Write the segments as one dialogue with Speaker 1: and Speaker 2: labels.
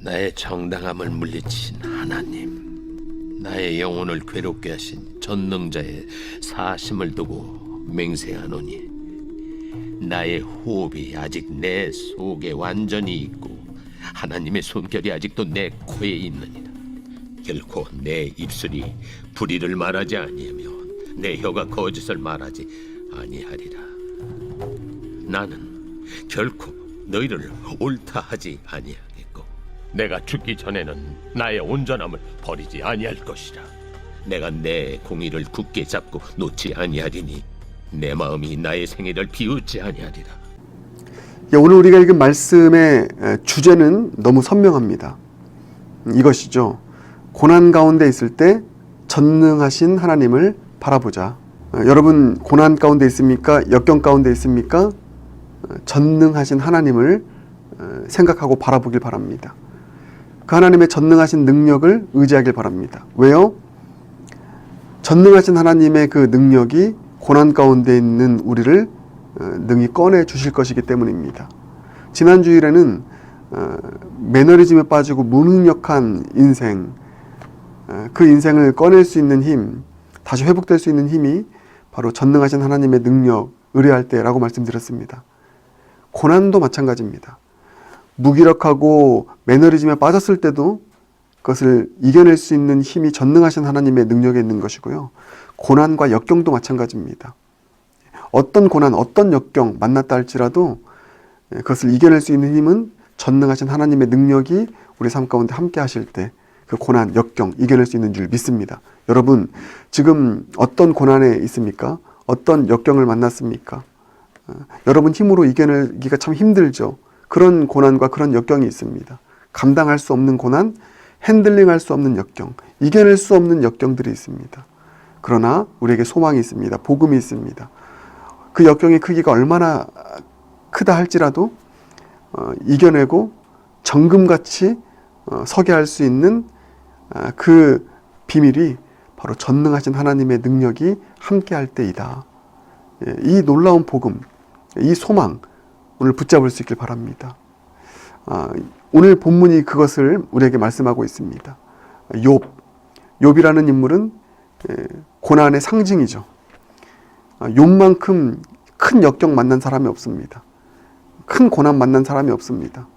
Speaker 1: 나의 정당함을 물리치신 하나님, 나의 영혼을 괴롭게 하신 전능자의 사심을 두고 맹세하노니 나의 호흡이 아직 내 속에 완전히 있고 하나님의 손결이 아직도 내 코에 있느니라. 결코 내 입술이 불의를 말하지 아니하며 내 혀가 거짓을 말하지 아니하리라. 나는 결코 너희를 옳다 하지 아니하겠고 내가 죽기 전에는 나의 온전함을 버리지 아니할 것이라. 내가 내 공의를 굳게 잡고 놓지 아니하리니 내 마음이 나의 생애를 비웃지 아니하리라.
Speaker 2: 오늘 우리가 읽은 말씀의 주제는 너무 선명합니다. 이것이죠. 고난 가운데 있을 때 전능하신 하나님을 바라보자. 여러분 고난 가운데 있습니까? 역경 가운데 있습니까? 전능하신 하나님을 생각하고 바라보길 바랍니다. 그 하나님의 전능하신 능력을 의지하길 바랍니다. 왜요? 전능하신 하나님의 그 능력이 고난 가운데 있는 우리를 능히 꺼내 주실 것이기 때문입니다. 지난 주일에는 매너리즘에 빠지고 무능력한 인생, 그 인생을 꺼낼 수 있는 힘, 다시 회복될 수 있는 힘이 바로 전능하신 하나님의 능력, 의뢰할 때라고 말씀드렸습니다. 고난도 마찬가지입니다. 무기력하고 매너리즘에 빠졌을 때도 그것을 이겨낼 수 있는 힘이 전능하신 하나님의 능력에 있는 것이고요. 고난과 역경도 마찬가지입니다. 어떤 고난, 어떤 역경 만났다 할지라도 그것을 이겨낼 수 있는 힘은 전능하신 하나님의 능력이 우리 삶 가운데 함께 하실 때 그 고난, 역경 이겨낼 수 있는 줄 믿습니다. 여러분 지금 어떤 고난에 있습니까? 어떤 역경을 만났습니까? 여러분 힘으로 이겨내기가 참 힘들죠. 그런 고난과 그런 역경이 있습니다. 감당할 수 없는 고난, 핸들링할 수 없는 역경, 이겨낼 수 없는 역경들이 있습니다. 그러나 우리에게 소망이 있습니다. 복음이 있습니다. 그 역경의 크기가 얼마나 크다 할지라도 이겨내고 정금같이 서게 할 수 있는 그 비밀이 바로 전능하신 하나님의 능력이 함께할 때이다. 이 놀라운 복음, 이 소망 오늘 붙잡을 수 있길 바랍니다. 오늘 본문이 그것을 우리에게 말씀하고 있습니다. 욥이라는 인물은 고난의 상징이죠. 욥만큼 큰 역경 만난 사람이 없습니다. 큰 고난 만난 사람이 없습니다.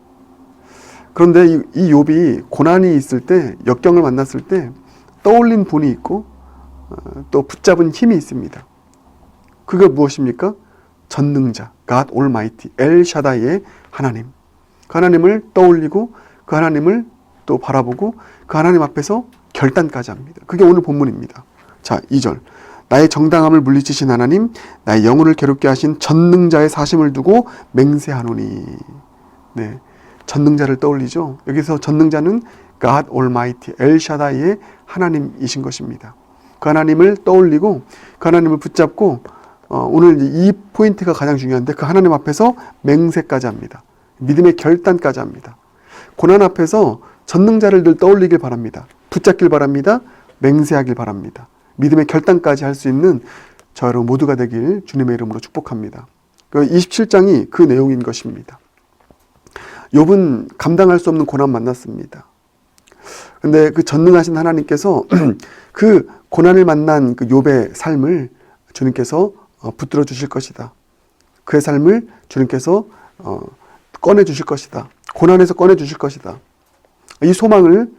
Speaker 2: 그런데 이 욥이 고난이 있을 때, 역경을 만났을 때 떠올린 분이 있고 또 붙잡은 힘이 있습니다. 그게 무엇입니까? 전능자, God Almighty, 엘샤다이의 하나님. 그 하나님을 떠올리고 그 하나님을 또 바라보고 그 하나님 앞에서 결단까지 합니다. 그게 오늘 본문입니다. 자, 2절. 나의 정당함을 물리치신 하나님, 나의 영혼을 괴롭게 하신 전능자의 사심을 두고 맹세하노니. 네, 전능자를 떠올리죠. 여기서 전능자는 God Almighty, 엘샤다이의 하나님이신 것입니다. 그 하나님을 떠올리고 그 하나님을 붙잡고 오늘 이 포인트가 가장 중요한데 그 하나님 앞에서 맹세까지 합니다. 믿음의 결단까지 합니다. 고난 앞에서 전능자를 늘 떠올리길 바랍니다. 붙잡길 바랍니다. 맹세하길 바랍니다. 믿음의 결단까지 할 수 있는 저 여러분 모두가 되길 주님의 이름으로 축복합니다. 27장이 그 내용인 것입니다. 욥은 감당할 수 없는 고난 만났습니다. 근데 그 전능하신 하나님께서 그 고난을 만난 그 욥의 삶을 주님께서 붙들어 주실 것이다. 그의 삶을 주님께서 꺼내 주실 것이다. 고난에서 꺼내 주실 것이다. 이 소망을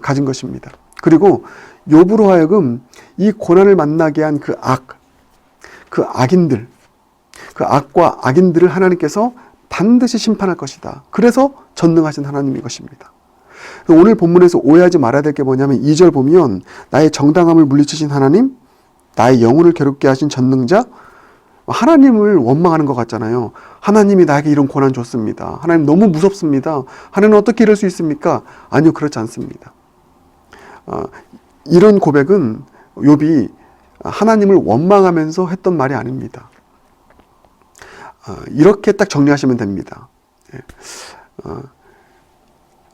Speaker 2: 가진 것입니다. 그리고 욥으로 하여금 이 고난을 만나게 한 그 악인들, 그 악과 악인들을 하나님께서 반드시 심판할 것이다. 그래서 전능하신 하나님인 것입니다. 오늘 본문에서 오해하지 말아야 될 게 뭐냐면 2절 보면 나의 정당함을 물리치신 하나님, 나의 영혼을 괴롭게 하신 전능자, 하나님을 원망하는 것 같잖아요. 하나님이 나에게 이런 고난 줬습니다. 하나님 너무 무섭습니다. 하나님은 어떻게 이럴 수 있습니까? 아니요, 그렇지 않습니다. 이런 고백은 욥이 하나님을 원망하면서 했던 말이 아닙니다. 이렇게 딱 정리하시면 됩니다.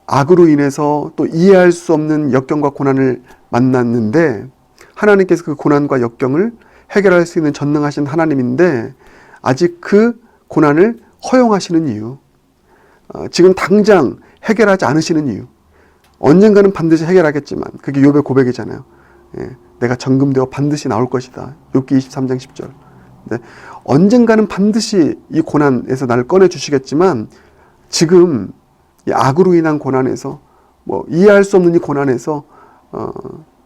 Speaker 2: 악으로 인해서 또 이해할 수 없는 역경과 고난을 만났는데 하나님께서 그 고난과 역경을 해결할 수 있는 전능하신 하나님인데 아직 그 고난을 허용하시는 이유, 지금 당장 해결하지 않으시는 이유. 언젠가는 반드시 해결하겠지만 그게 욥의 고백이잖아요. 예, 내가 정금되어 반드시 나올 것이다. 욥기 23장 10절. 네, 언젠가는 반드시 이 고난에서 나를 꺼내주시겠지만 지금 이 악으로 인한 고난에서 뭐 이해할 수 없는 이 고난에서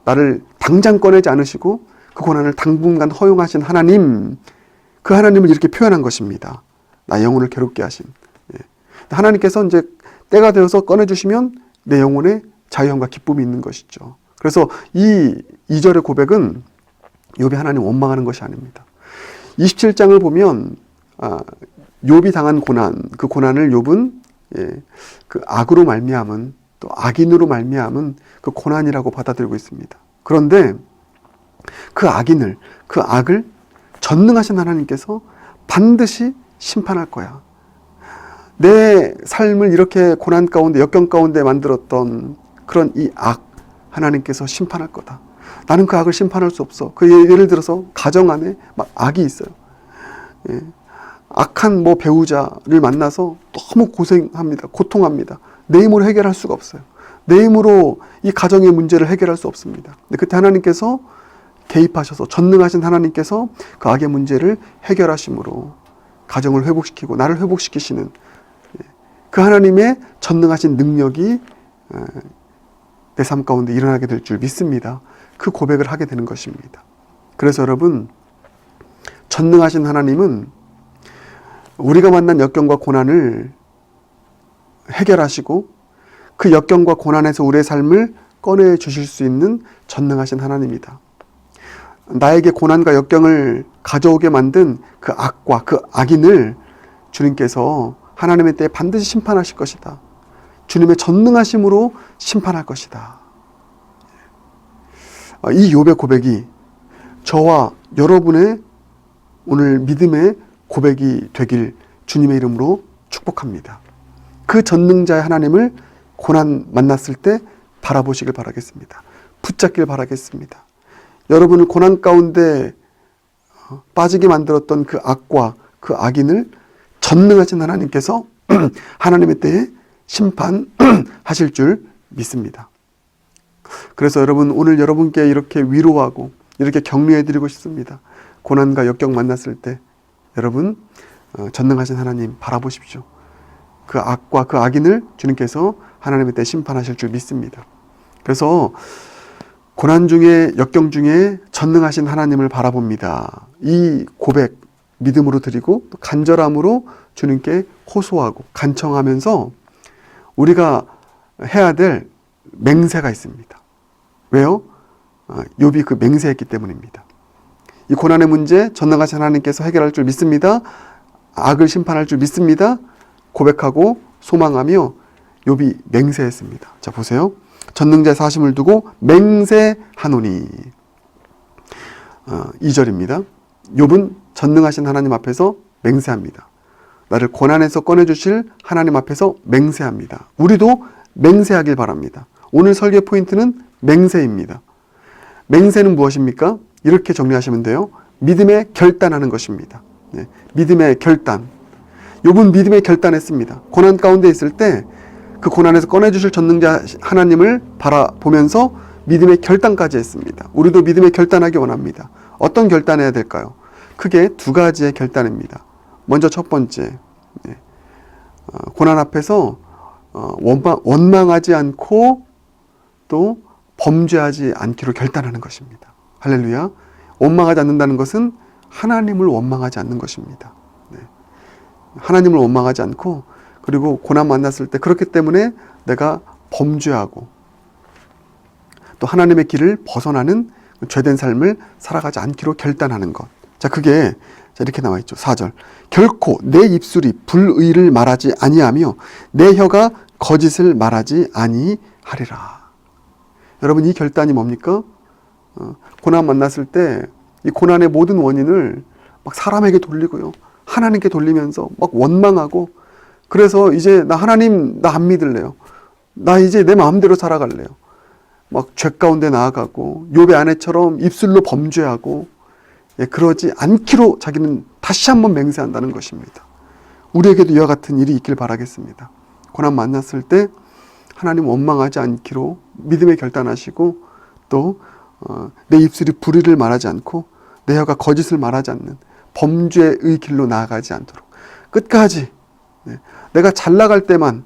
Speaker 2: 나를 당장 꺼내지 않으시고 그 고난을 당분간 허용하신 하나님, 그 하나님을 이렇게 표현한 것입니다. 나의 영혼을 괴롭게 하신. 예. 하나님께서 이제 때가 되어서 꺼내주시면 내 영혼에 자유함과 기쁨이 있는 것이죠. 그래서 이 2절의 고백은 욥이 하나님 원망하는 것이 아닙니다. 27장을 보면 욥이 당한 고난, 그 고난을 욥은 그 악으로 말미암은, 또 악인으로 말미암은 그 고난이라고 받아들이고 있습니다. 그런데 그 악인을, 그 악을 전능하신 하나님께서 반드시 심판할 거야. 내 삶을 이렇게 고난 가운데, 역경 가운데 만들었던 그런 이 악, 하나님께서 심판할 거다. 나는 그 악을 심판할 수 없어. 그 예를 들어서 가정 안에 막 악이 있어요. 예. 악한 뭐 배우자를 만나서 너무 고생합니다. 고통합니다. 내 힘으로 해결할 수가 없어요. 내 힘으로 이 가정의 문제를 해결할 수 없습니다. 근데 그때 하나님께서 개입하셔서, 전능하신 하나님께서 그 악의 문제를 해결하심으로 가정을 회복시키고 나를 회복시키시는 그 하나님의 전능하신 능력이 내 삶 가운데 일어나게 될 줄 믿습니다. 그 고백을 하게 되는 것입니다. 그래서 여러분, 전능하신 하나님은 우리가 만난 역경과 고난을 해결하시고 그 역경과 고난에서 우리의 삶을 꺼내 주실 수 있는 전능하신 하나님이다. 나에게 고난과 역경을 가져오게 만든 그 악과 그 악인을 주님께서 하나님의 때에 반드시 심판하실 것이다. 주님의 전능하심으로 심판할 것이다. 이 욥의 고백이 저와 여러분의 오늘 믿음의 고백이 되길 주님의 이름으로 축복합니다. 그 전능자의 하나님을 고난 만났을 때 바라보시길 바라겠습니다. 붙잡길 바라겠습니다. 여러분을 고난 가운데 빠지게 만들었던 그 악과 그 악인을 전능하신 하나님께서 하나님의 때에 심판하실 줄 믿습니다. 그래서 여러분, 오늘 여러분께 이렇게 위로하고 이렇게 격려해드리고 싶습니다. 고난과 역경 만났을 때 여러분, 전능하신 하나님 바라보십시오. 그 악과 그 악인을 주님께서 하나님의 때 심판하실 줄 믿습니다. 그래서 고난 중에, 역경 중에 전능하신 하나님을 바라봅니다. 이 고백 믿음으로 드리고 또 간절함으로 주님께 호소하고 간청하면서 우리가 해야 될 맹세가 있습니다. 왜요? 욥이 그 맹세했기 때문입니다. 이 고난의 문제 전능하신 하나님께서 해결할 줄 믿습니다. 악을 심판할 줄 믿습니다. 고백하고 소망하며 욥이 맹세했습니다. 자, 보세요. 전능자의 사심을 두고 맹세하노니. 2절입니다. 욥은 전능하신 하나님 앞에서 맹세합니다. 나를 고난에서 꺼내주실 하나님 앞에서 맹세합니다. 우리도 맹세하길 바랍니다. 오늘 설계 포인트는 맹세입니다. 맹세는 무엇입니까? 이렇게 정리하시면 돼요. 믿음의 결단하는 것입니다. 네, 믿음의 결단. 욥은 믿음의 결단했습니다. 고난 가운데 있을 때 그 고난에서 꺼내주실 전능자 하나님을 바라보면서 믿음의 결단까지 했습니다. 우리도 믿음의 결단하기 원합니다. 어떤 결단해야 될까요? 크게 두 가지의 결단입니다. 먼저 첫 번째, 고난 앞에서 원망하지 않고 또 범죄하지 않기로 결단하는 것입니다. 할렐루야. 원망하지 않는다는 것은 하나님을 원망하지 않는 것입니다. 하나님을 원망하지 않고, 그리고 고난 만났을 때 그렇기 때문에 내가 범죄하고 또 하나님의 길을 벗어나는 죄된 삶을 살아가지 않기로 결단하는 것. 자, 그게 이렇게 나와 있죠. 4절. 결코 내 입술이 불의를 말하지 아니하며 내 혀가 거짓을 말하지 아니하리라. 여러분, 이 결단이 뭡니까? 고난 만났을 때 이 고난의 모든 원인을 막 사람에게 돌리고요, 하나님께 돌리면서 막 원망하고, 그래서 이제 나 하나님 나 안 믿을래요. 나 이제 내 마음대로 살아갈래요. 막 죄 가운데 나아가고 욥의 아내처럼 입술로 범죄하고, 그러지 않기로 자기는 다시 한번 맹세한다는 것입니다. 우리에게도 이와 같은 일이 있길 바라겠습니다. 고난 만났을 때 하나님 원망하지 않기로 믿음의 결단하시고 또 내 입술이 불의를 말하지 않고 내 혀가 거짓을 말하지 않는 범죄의 길로 나아가지 않도록 끝까지 내가 잘 나갈 때만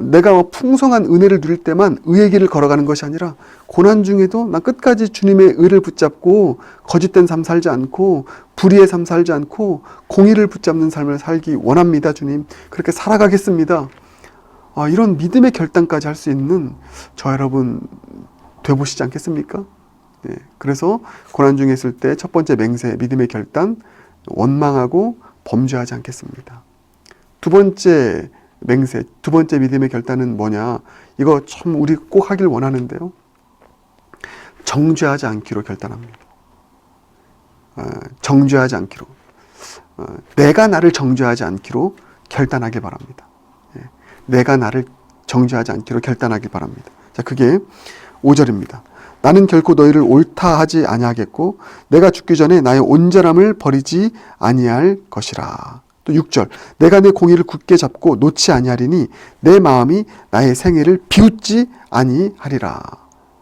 Speaker 2: 내가 풍성한 은혜를 누릴 때만 의의 길을 걸어가는 것이 아니라 고난 중에도 난 끝까지 주님의 의를 붙잡고 거짓된 삶 살지 않고 불의의 삶 살지 않고 공의를 붙잡는 삶을 살기 원합니다. 주님 그렇게 살아가겠습니다. 이런 믿음의 결단까지 할 수 있는 저 여러분 되보시지 않겠습니까? 네, 그래서 고난 중에 있을 때 첫 번째 맹세 믿음의 결단 원망하고 범죄하지 않겠습니다. 두 번째 맹세, 두 번째 믿음의 결단은 뭐냐? 이거 참 우리 꼭 하길 원하는데요. 정죄하지 않기로 결단합니다. 정죄하지 않기로. 내가 나를 정죄하지 않기로 결단하길 바랍니다. 내가 나를 정죄하지 않기로 결단하길 바랍니다. 자, 그게 5절입니다. 나는 결코 너희를 옳다 하지 아니하겠고 내가 죽기 전에 나의 온전함을 버리지 아니할 것이라. 또 6절 내가 내 공의를 굳게 잡고 놓지 아니하리니 내 마음이 나의 생애를 비웃지 아니하리라.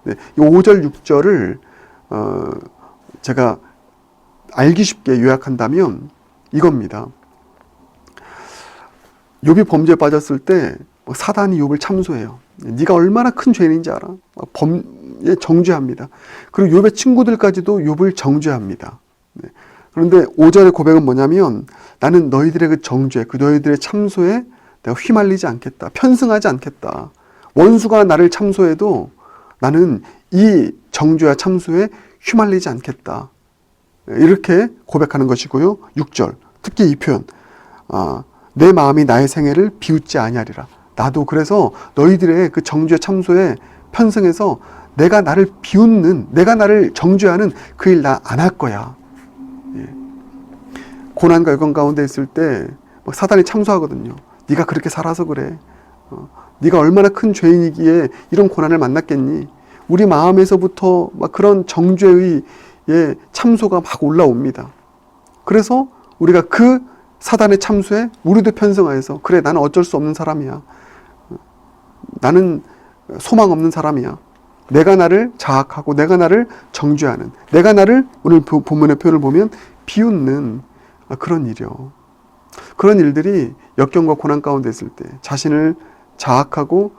Speaker 2: 네, 이 5절 6절을 제가 알기 쉽게 요약한다면 이겁니다. 욥이 범죄에 빠졌을 때 사단이 욥을 참소해요. 네가 얼마나 큰 죄인인지 알아? 범죄에 정죄합니다. 그리고 욥의 친구들까지도 욥을 정죄합니다. 네. 그런데 5절의 고백은 뭐냐면 나는 너희들의 그 정죄, 그 너희들의 참소에 내가 휘말리지 않겠다. 편승하지 않겠다. 원수가 나를 참소해도 나는 이 정죄와 참소에 휘말리지 않겠다. 이렇게 고백하는 것이고요. 6절 특히 이 표현 내 마음이 나의 생애를 비웃지 아니하리라. 나도 그래서 너희들의 그 정죄 참소에 편승해서 내가 나를 비웃는, 내가 나를 정죄하는 그 일 나 안 할 거야. 고난과 여건 가운데 있을 때 막 사단이 참소하거든요. 네가 그렇게 살아서 그래. 네가 얼마나 큰 죄인이기에 이런 고난을 만났겠니? 우리 마음에서부터 막 그런 정죄의 참소가 막 올라옵니다. 그래서 우리가 그 사단의 참소에 우리도 편승하여서 그래 나는 어쩔 수 없는 사람이야. 나는 소망 없는 사람이야. 내가 나를 자학하고 내가 나를 정죄하는, 내가 나를 오늘 본문의 표현을 보면 비웃는 그런 일이요. 그런 일들이 역경과 고난 가운데 있을 때 자신을 자학하고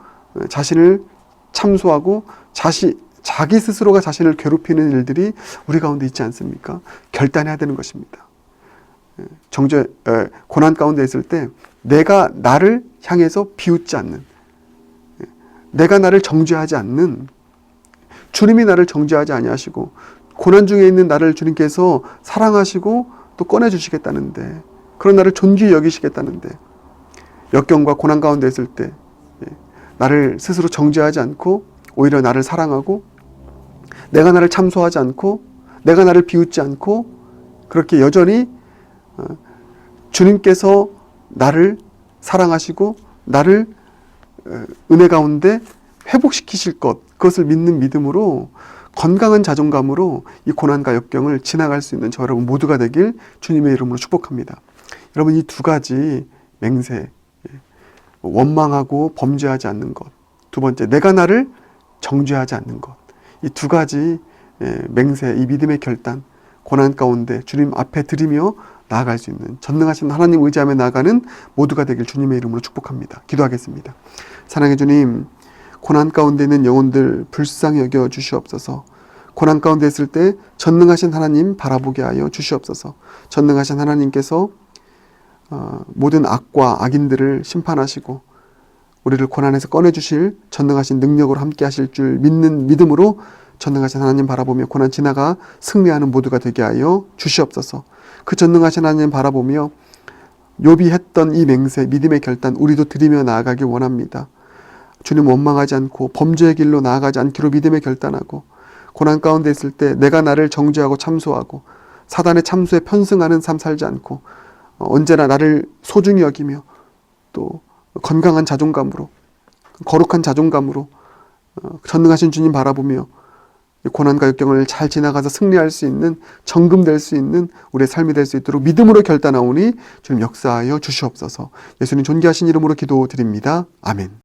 Speaker 2: 자신을 참소하고 자기 스스로가 자신을 괴롭히는 일들이 우리 가운데 있지 않습니까? 결단해야 되는 것입니다. 고난 가운데 있을 때 내가 나를 향해서 비웃지 않는, 내가 나를 정죄하지 않는, 주님이 나를 정죄하지 아니하시고 고난 중에 있는 나를 주님께서 사랑하시고 또 꺼내주시겠다는데, 그런 나를 존귀히 여기시겠다는데, 역경과 고난 가운데 있을 때 나를 스스로 정죄하지 않고 오히려 나를 사랑하고 내가 나를 참소하지 않고 내가 나를 비웃지 않고 그렇게 여전히 주님께서 나를 사랑하시고 나를 은혜 가운데 회복시키실 것, 그것을 믿는 믿음으로 건강한 자존감으로 이 고난과 역경을 지나갈 수 있는 저 여러분 모두가 되길 주님의 이름으로 축복합니다. 여러분 이 두 가지 맹세, 원망하고 범죄하지 않는 것, 두 번째 내가 나를 정죄하지 않는 것, 이 두 가지 맹세, 이 믿음의 결단, 고난 가운데 주님 앞에 드리며 나아갈 수 있는 전능하신 하나님 의지하며 나아가는 모두가 되길 주님의 이름으로 축복합니다. 기도하겠습니다. 사랑해 주님, 고난 가운데 있는 영혼들 불쌍히 여겨 주시옵소서. 고난 가운데 있을 때 전능하신 하나님 바라보게 하여 주시옵소서. 전능하신 하나님께서 모든 악과 악인들을 심판하시고 우리를 고난에서 꺼내주실 전능하신 능력으로 함께 하실 줄 믿는 믿음으로 전능하신 하나님 바라보며 고난 지나가 승리하는 모두가 되게 하여 주시옵소서. 그 전능하신 하나님 바라보며 욥이 했던 이 맹세, 믿음의 결단 우리도 드리며 나아가길 원합니다. 주님 원망하지 않고 범죄의 길로 나아가지 않기로 믿음의 결단하고 고난 가운데 있을 때 내가 나를 정죄하고 참소하고 사단의 참소에 편승하는 삶 살지 않고 언제나 나를 소중히 여기며 또 건강한 자존감으로 거룩한 자존감으로 전능하신 주님 바라보며 고난과 역경을 잘 지나가서 승리할 수 있는 정금될 수 있는 우리의 삶이 될 수 있도록 믿음으로 결단하오니 주님 역사하여 주시옵소서. 예수님 존귀하신 이름으로 기도드립니다. 아멘.